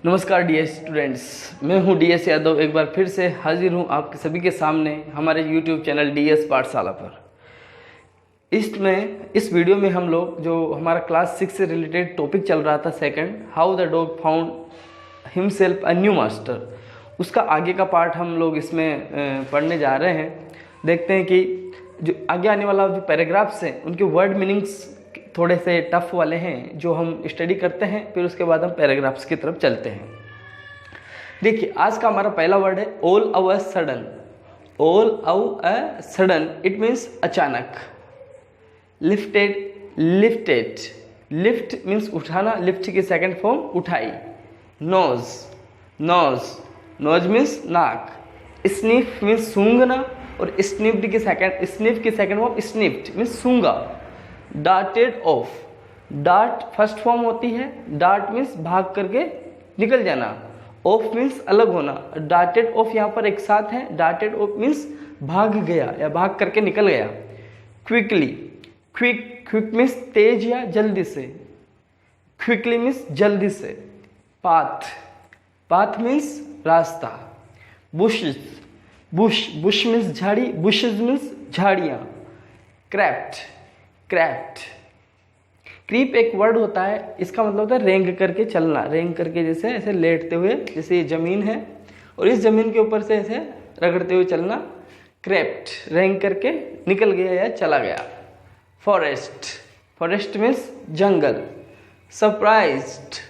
नमस्कार dear students, मैं हूं डीएस यादव। एक बार फिर से हाजिर हूं आपके सभी के सामने हमारे यूट्यूब चैनल डीएस पाठशाला पर। इस वीडियो में हम लोग जो हमारा क्लास 6 से रिलेटेड टॉपिक चल रहा था, second, how the dog found himself a new master, उसका आगे का पार्ट हम लोग इसमें पढ़ने जा रहे हैं। देखते हैं कि जो आगे आने वाला जो पैराग्राफ्स हैं उनके वर्ड मीनिंग्स थोड़े से टफ वाले हैं, जो हम स्टडी करते हैं, फिर उसके बाद हम पैराग्राफ्स की तरफ चलते हैं। देखिए, आज का हमारा पहला वर्ड है all of a sudden. All of a sudden it means अचानक। लिफ्टेड, लिफ्टेड, लिफ्ट मीन्स उठाना, लिफ्ट की सेकंड फॉर्म उठाई। नोज, नोज, नोज मीन्स नाक। स्निफ मीन्स सूंघना, और स्निफ्ड की सेकंड, स्निफ की सेकंड फॉर्म स्निफ्ड मीन्स सूंघा। Darted off, dart first form होती है, डार्ट मीन्स भाग करके निकल जाना, ऑफ मीन्स अलग होना। डार्टेड ऑफ यहाँ पर एक साथ है। डार्टेड ऑफ मीन्स भाग गया या भाग करके निकल गया। क्विकली, क्विक, क्विक मीन्स तेज या जल्दी से। क्विकली मीन्स जल्दी से। पाथ, पाथ मीन्स रास्ता। बुशेस, बुश, बुश मीन्स झाड़ी, बुशेस मीन्स झाड़ियाँ। क्रैप्ट, क्रैप्ट, क्रीप एक वर्ड होता है, इसका मतलब होता है रेंग करके चलना। रेंग करके जैसे ऐसे लेटते हुए, जैसे ये जमीन है और इस जमीन के ऊपर से ऐसे रगड़ते हुए चलना। क्रैप्ट, रेंग करके निकल गया या चला गया। फॉरेस्ट, फॉरेस्ट मीन्स जंगल। सरप्राइज्ड,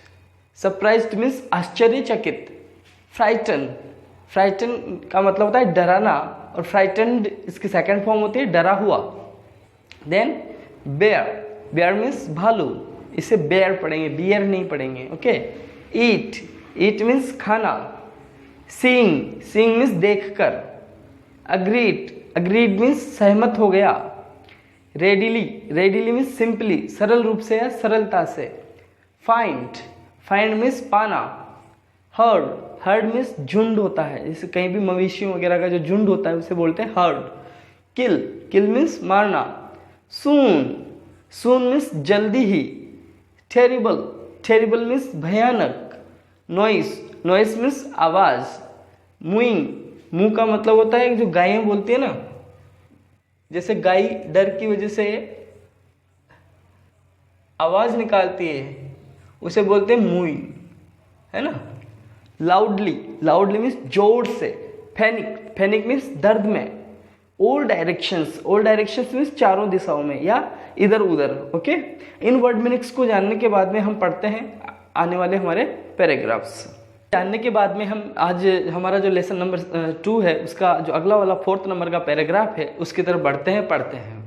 सरप्राइज्ड मीन्स आश्चर्यचकित। फ्राइटन, फ्राइटन का मतलब होता है डराना, और फ्राइटनड इसकी सेकंड फॉर्म होती है डरा हुआ। देन बेयर, बेयर मीन्स भालू, इसे बेयर पढ़ेंगे, बियर नहीं पढ़ेंगे। ओके। ईट, ईट मीन्स खाना। सीइंग, सीइंग मीन्स देखकर। अग्रीड, अग्रीड मीन्स सहमत हो गया। रेडिली, रेडिली मीन्स सिंपली, सरल रूप से या सरलता से। फाइंड, फाइंड मीन्स पाना। हर्ड, हर्ड मीन्स झुंड होता है, जैसे कहीं भी मवेशियों वगैरह का जो झुंड होता है उसे बोलते हैं हर्ड। किल, किल मीन्स मारना। सून, सून मीन्स जल्दी ही। टेरिबल, टेरिबल मीन्स भयानक। नॉइस, नॉइस मीन्स आवाज। मूइंग, मुंह का मतलब होता है जो गायें बोलती है ना, जैसे गाय डर की वजह से आवाज निकालती है, उसे बोलते हैं मूइंग, है ना। लाउडली, लाउडली मीन्स जोर से। फैनिक, फैनिक मीन्स दर्द में। All directions, all directions means चारों दिशाओं में या इधर उधर। ओके। इन वर्ड मीनिंग्स को जानने के बाद में हम पढ़ते हैं आने वाले हमारे पैराग्राफ्स। जानने के बाद में हम आज हमारा जो लेसन नंबर 2 है, उसका जो अगला वाला 4th नंबर का पैराग्राफ है उसकी तरफ बढ़ते हैं, पढ़ते हैं।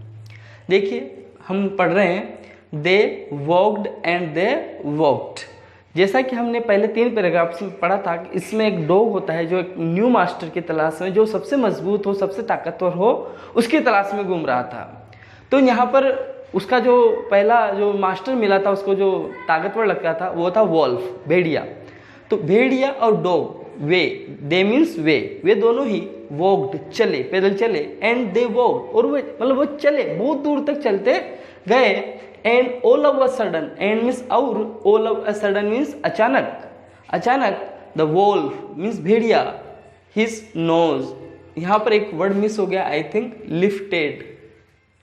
देखिए, हम पढ़ रहे हैं दे वॉक्ड एंड दे वॉक्ड। जैसा कि हमने पहले 3 पैराग्राफ्स में पढ़ा था कि इसमें एक डॉग होता है जो एक न्यू मास्टर की तलाश में, जो सबसे मजबूत हो, सबसे ताकतवर हो, उसकी तलाश में घूम रहा था। तो यहाँ पर उसका जो पहला जो मास्टर मिला था, उसको जो ताकतवर लगता था वो था वॉल्फ, भेड़िया। तो भेड़िया और डॉग, वे, दे मीन्स वे दोनों ही वॉक्ड, चले, पैदल चले। एंड दे वॉक्ड, और वे मतलब वो चले, बहुत दूर तक चलते गए। And all of a sudden, and means और, all of a sudden means अचानक, अचानक। द वोल्फ मीन्स भेड़िया, हिज नोज, यहाँ पर एक वर्ड मिस हो गया I think, lifted.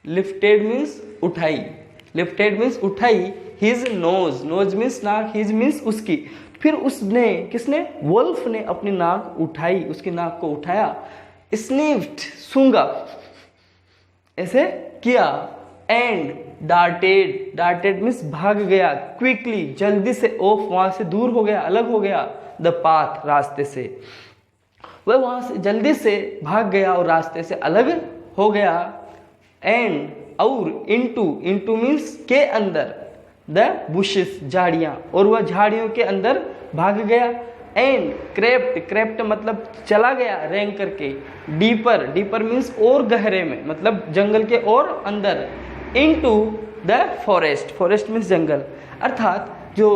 Lifted means उठाई, लिफ्टेड मीन्स उठाई। हिज नोज, नोज मीन्स नाक, हिज मीन्स उसकी। फिर उसने, किसने, वोल्फ ने अपनी नाक उठाई, उसकी नाक को उठाया। स्निफ्ड, सूंघा, ऐसे किया। एंड डार्टेड, डार्टेड मीन्स भाग गया। क्विकली, जल्दी से। ऑफ, वहां से दूर हो गया, अलग हो गया। द पाथ, रास्ते से। वह वहां से जल्दी से भाग गया और रास्ते से अलग हो गया। एंड, और, इनटू, इनटू मीन्स के अंदर। द बुशेस, झाड़ियां, और वह झाड़ियों के अंदर भाग गया। एंड क्रेप्ट, क्रेप्ट मतलब चला गया, रेंग करके। डीपर, डीपर मीन्स और गहरे में, मतलब जंगल के और अंदर। Into the forest, forest means जंगल। अर्थात जो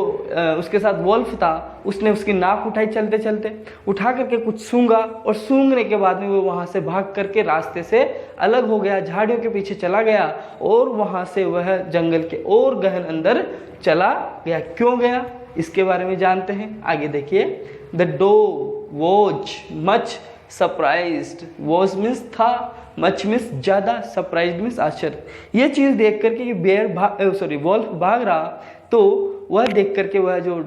उसके साथ वॉल्फ था, उसने उसकी नाक उठाई चलते चलते, उठा करके कुछ सूंघा, और सूंघने के बाद में वो वहाँ से भाग करके रास्ते से अलग हो गया, झाड़ियों के पीछे चला गया, और वहाँ से वह जंगल के और गहन अंदर चला गया। क्यों गया? इसके बारे में जानते हैं। आगे देखिए, the dog was much surprised. Was means था, मच मीन्स ज़्यादा, सरप्राइज्ड मीन्स आश्चर्य। ये चीज़ देख करके कि वॉल्फ भाग रहा, तो वह देख करके वह जो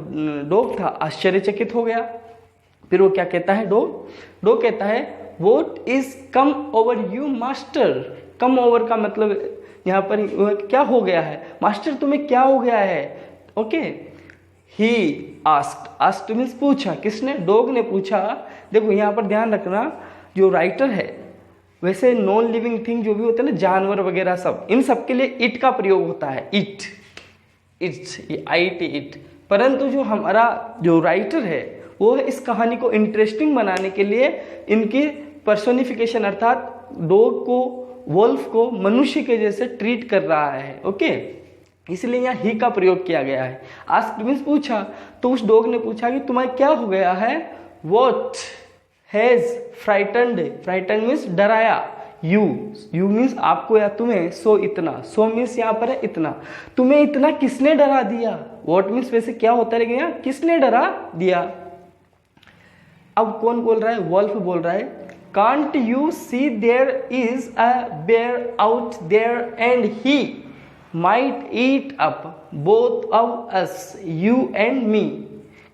डॉग था आश्चर्यचकित हो गया। फिर वो क्या कहता है, डॉग कहता है, what is come over you master. Come over का मतलब यहाँ पर क्या हो गया है, मास्टर तुम्हें क्या हो गया है। ओके, ही आस्क्ड मीन्स पूछा, किसने, डॉग ने पूछा। देखो यहाँ पर ध्यान रखना, जो राइटर है, वैसे नॉन लिविंग थिंग जो भी होते हैं ना, जानवर वगैरह सब, इन सब के लिए इट का प्रयोग होता है, इट। परंतु जो हमारा जो राइटर है वो इस कहानी को इंटरेस्टिंग बनाने के लिए इनकी पर्सोनिफिकेशन अर्थात डॉग को, वोल्फ को मनुष्य के जैसे ट्रीट कर रहा है। ओके, इसलिए यहाँ ही का प्रयोग किया गया है। आस्क्ड मीन्स पूछा, तो उस डॉग ने पूछा कि तुम्हें क्या हो गया है। व्हाट हैज फ्राइटन्ड मीन्स डराया, यू मीन्स आपको या तुम्हें, सो इतना, सो मीन्स यहाँ पर है इतना, तुम्हें इतना किसने डरा दिया। व्हाट मीन्स वैसे क्या होता है, यहाँ किसने डरा दिया। अब कौन बोल रहा है, वोल्फ बोल रहा है, can't you see there is a bear out there and he might eat up both of us, you and me.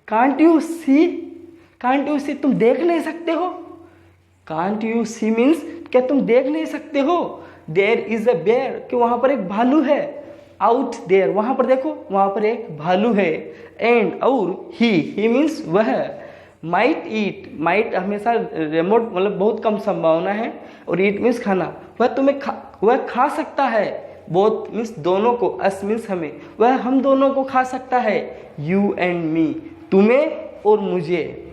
Can't you see, तुम देख नहीं सकते हो। कांट यू सी मीन्स क्या तुम देख नहीं सकते हो। देयर इज अ बेयर, कि वहां पर एक भालू है। आउट देयर, वहां पर देखो, वहां पर एक भालू है। एंड और ही मीन्स वह। माइट हमेशा रिमोट मतलब बहुत कम संभावना है, और ईट मीन्स खाना, वह खा सकता है। बोथ मीन्स दोनों को, अस मीन्स हमें, वह हम दोनों को खा सकता है। यू एंड मी, तुम्हें और मुझे।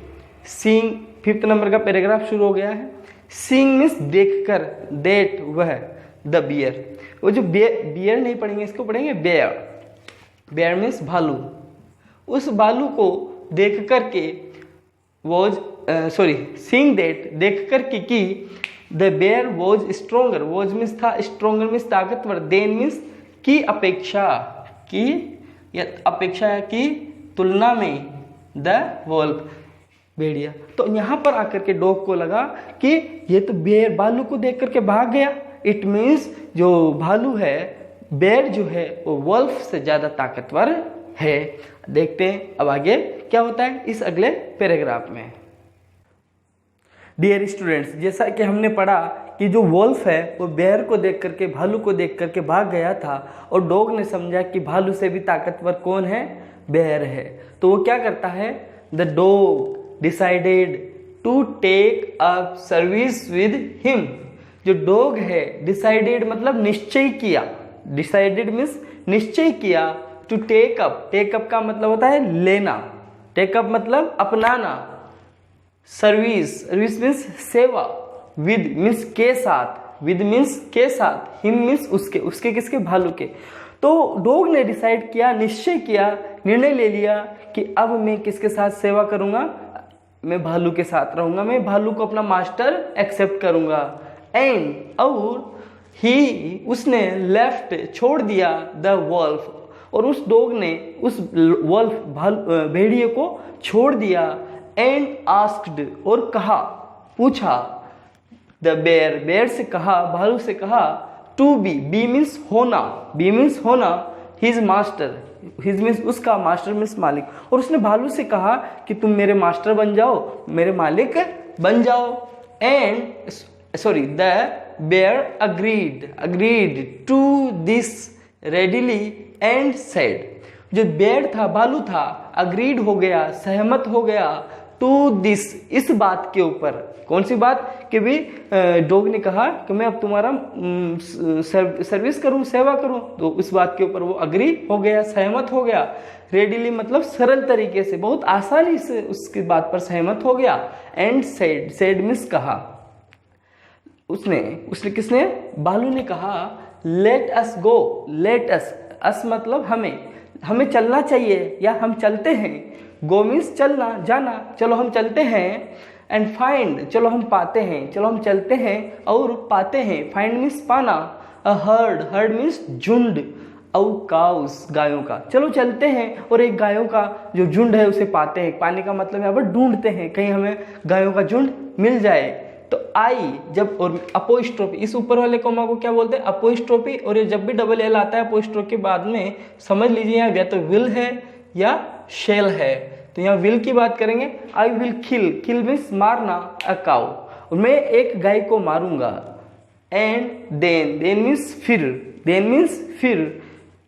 सीइंग, 5th नंबर का पैराग्राफ शुरू हो गया है। सीइंग मीन्स देखकर, दैट वह, द बियर, वो जो बियर नहीं पढ़ेंगे, इसको पढ़ेंगे बेयर। बेयर मीन्स भालू। उस भालू को देख करके सीइंग दैट, देख करके कि the bear was stronger, was means था, स्ट्रोंगर मीन्स ताकतवर, देन मीन्स की अपेक्षा, की तुलना में, द वोल्फ भेड़िया। तो यहाँ पर आकर के डॉग को लगा कि ये तो बेयर भालू को देख करके भाग गया। इट मीन्स जो भालू है, बेयर जो है वो वोल्फ से ज़्यादा ताकतवर है। देखते हैं अब आगे क्या होता है इस अगले पैराग्राफ में। डियर स्टूडेंट्स, जैसा कि हमने पढ़ा कि जो वोल्फ है वो बेयर को देख करके, भालू को देख करके भाग गया था, और डॉग ने समझा कि भालू से भी ताकतवर कौन है, बेयर है। तो वो क्या करता है, the dog decided to take up service with him. जो डॉग है, डिसाइडेड मतलब निश्चय किया, डिसाइडेड मीन्स निश्चय किया, टू टेक अप का मतलब होता है लेना, टेक अप मतलब अपनाना, सर्विस मीन्स सेवा, विद मीन्स के साथ, विद मीन्स के साथ, हिम मीन्स उसके किसके, भालू के। तो डॉग ने डिसाइड किया, निश्चय किया, निर्णय ले लिया कि अब मैं किसके साथ सेवा करूंगा, मैं भालू के साथ रहूंगा, मैं भालू को अपना मास्टर एक्सेप्ट करूंगा। एंड और ही, उसने लेफ्ट छोड़ दिया, द वोल्फ, और उस डॉग ने उस वोल्फ भेड़िए को छोड़ दिया। एंड आस्क्ड, और कहा, पूछा, द बेयर से कहा, भालू से कहा, टू बी मीन्स होना, हिज मास्टर, हिज मीन्स उसका, मास्टर मीन्स मालिक। और उसने भालू से कहा कि तुम मेरे मास्टर बन जाओ, मेरे मालिक बन जाओ। The bear agreed to this readily and said. जो बेयर था, भालू था, अग्रीड हो गया, सहमत हो गया, टू दिस, इस बात के ऊपर। कौन सी बात, कि भी डॉग ने कहा कि मैं अब तुम्हारा सर्विस करूं, सेवा करूं, तो इस बात के ऊपर वो अग्री हो गया, सहमत हो गया। रेडिली मतलब सरल तरीके से, बहुत आसानी से उसकी बात पर सहमत हो गया। एंड सेड मीन्स कहा, उसने किसने, भालू ने कहा, लेट अस गो, लेट अस मतलब हमें चलना चाहिए, या हम चलते हैं। गो मीन्स चलना, जाना, चलो हम चलते हैं। एंड फाइंड, चलो हम पाते हैं, चलो हम चलते हैं और पाते हैं। फाइंड मीन्स पाना। अ हर्ड मीन्स झुंड, काउस, गायों का। चलो चलते हैं और एक गायों का जो झुंड है उसे पाते हैं। पाने का मतलब यहाँ पर ढूंढते हैं, कहीं हमें गायों का झुंड मिल जाए। तो आई जब और अपोस्ट्रोफी, इस ऊपर वाले कोमा को क्या बोलते हैं? अपोस्ट्रोफी। और ये जब भी डबल एल आता है अपोस्ट्रोफी के बाद में, समझ लीजिए यहाँ या तो विल है या शेल है। तो यहाँ विल की बात करेंगे, I will kill, kill means मारना, अ काउ, मैं एक गाय को मारूंगा। एंड देन, देन मीन्स फिर, देन मीन्स फिर,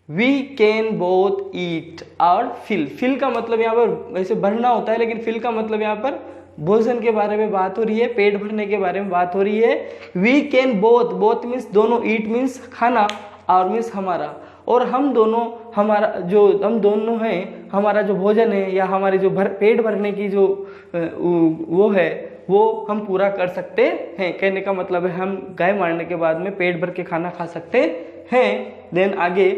वी कैन बोथ ईट और फिल। फिल का मतलब यहाँ पर वैसे भरना होता है, लेकिन फिल का मतलब यहाँ पर भोजन के बारे में बात हो रही है, पेट भरने के बारे में बात हो रही है। We can both, both means दोनों, ईट मीन्स खाना, और मीन्स हमारा, और हम दोनों, हमारा जो हम दोनों हैं, हमारा जो भोजन है या हमारे जो पेट भरने की जो वो है वो हम पूरा कर सकते हैं। कहने का मतलब है हम गाय मारने के बाद में पेट भर के खाना खा सकते हैं। देन आगे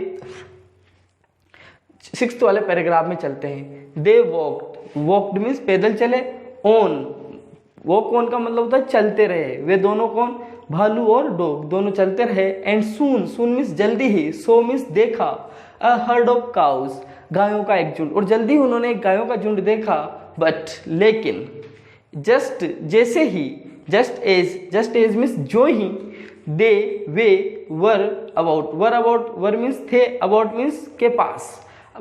6th वाले पैराग्राफ में चलते हैं। दे वॉक्ड, वॉक्ड मीन्स पैदल चले, ऑन, वॉक ऑन का मतलब होता है चलते रहे। वे दोनों कौन? भालू और डॉग दोनों चलते रहे। एंड सून, सून मीन्स जल्दी ही, सो मीन्स देखा, अ हर्ड ऑफ काउस, गायों का एक झुंड, और जल्दी उन्होंने एक गायों का झुंड देखा। बट लेकिन, जस्ट जैसे ही, जस्ट एज मीन्स जो ही, दे वे were about, were about, were means थे, अबाउट मीन्स के पास,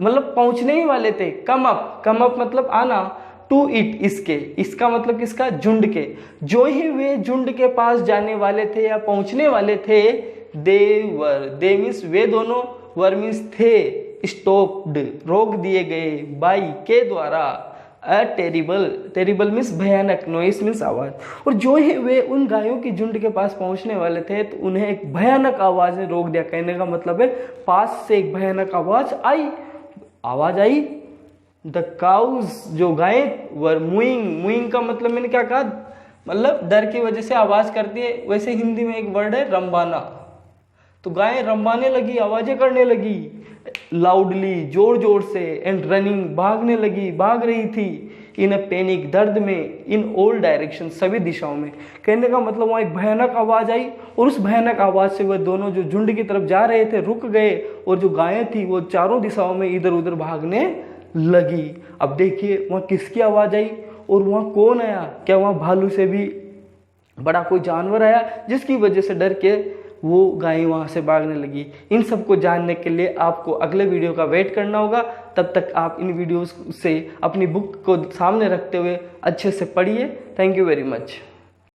मतलब पहुंचने ही वाले थे। कम अप मतलब आना, टू इट, इसके, इसका मतलब किसका? झुंड के। जो ही वे झुंड के पास जाने वाले थे या पहुंचने वाले थे, दे वर, दे मीन्स वे दोनों, वर मीन्स थे, स्टॉप्ड, रोक दिए गए, बाई के द्वारा, अ टेरिबल, टेरिबल मीन्स भयानक, नॉइस मीन्स आवाज। और जो ही वे उन गायों की झुंड के पास पहुंचने वाले थे तो उन्हें एक भयानक आवाज ने रोक दिया। कहने का मतलब है पास से एक भयानक आवाज आई। द काउज, जो गायें, वर मूइंग, मूइंग का मतलब मैंने क्या कहा? मतलब डर की वजह से आवाज करती है। वैसे हिंदी में एक वर्ड है रंबाना, तो गायें रंबाने लगी, आवाजें करने लगी लाउडली, जोर जोर से। एंड रनिंग, भागने लगी, भाग रही थी। इन अ पैनिक, दर्द में, इन ऑल डायरेक्शन, सभी दिशाओं में। कहने का मतलब वहाँ एक भयानक आवाज आई और उस भयानक आवाज से वह दोनों जो झुंड की तरफ जा रहे थे रुक गए, और जो गायें थी वो चारों दिशाओं में इधर उधर भागने लगी। अब देखिए वहाँ किसकी आवाज आई और वहाँ कौन आया? क्या वहाँ भालू से भी बड़ा कोई जानवर आया जिसकी वजह से डर के वो गाय वहाँ से भागने लगी? इन सब को जानने के लिए आपको अगले वीडियो का वेट करना होगा। तब तक आप इन वीडियोस से अपनी बुक को सामने रखते हुए अच्छे से पढ़िए। Thank you very much.